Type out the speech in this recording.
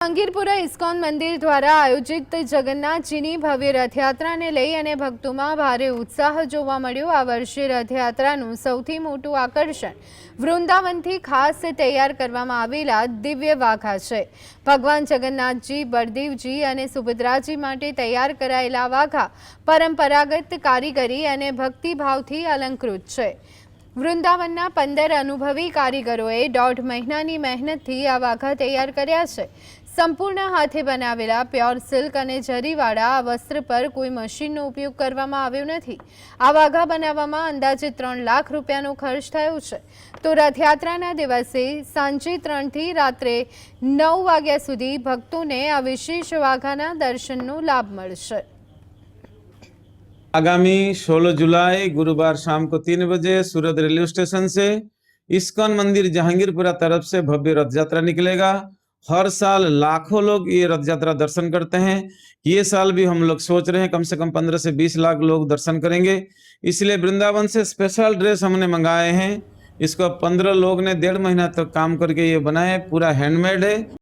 Jahangirpura ISKCON મંદિર દ્વારા આયોજિત જગન્નાથજીની ભવ્ય રથયાત્રાને લઈ અને ભક્તોમાં ભારે ઉત્સાહ જોવા મળ્યો। આ વર્ષે રથયાત્રાનું સૌથી મોટું આકર્ષણ વૃંદાવનથી ખાસ તૈયાર કરવામાં આવેલા દિવ્ય વાઘા છે। ભગવાન જગન્નાથજી, બળદેવજી અને સુભદ્રાજી માટે તૈયાર કરાયેલા વાઘા પરંપરાગત કારીગરી અને ભક્તિભાવથી અલંકૃત છે। વૃંદાવનના 15 અનુભવી કારીગરોએ 1.5 મહિનાની મહેનતથી આ વાઘા તૈયાર કર્યા છે। સંપૂર્ણ હાથે બનાવેલા પ્યોર સિલ્ક અને જરીવાળા આ વસ્ત્ર પર કોઈ મશીનનો ઉપયોગ કરવામાં આવ્યો નથી। આ વાઘા બનાવવામાં અંદાજે 3 લાખ રૂપિયાનો ખર્ચ થયો છે। તો રથયાત્રાના દિવસે સાંજે 3 થી રાત્રે 9 વાગ્યા સુધી ભક્તોને આ વિશેષ વાઘાના દર્શનનો લાભ મળશે। आगामी 16 जुलाई गुरुवार शाम को 3 बजे सूरत रेलवे स्टेशन से इस्कॉन मंदिर जहांगीरपुरा तरफ से भव्य रथ यात्रा निकलेगा। हर साल लाखों लोग ये रथ यात्रा दर्शन करते हैं। ये साल भी हम लोग सोच रहे हैं कम से कम 15 से 20 लाख लोग दर्शन करेंगे। इसलिए वृंदावन से स्पेशल ड्रेस हमने मंगाए हैं। इसको 15 लोग ने 1.5 महीना तक काम करके ये बनाए, पूरा हैंडमेड है।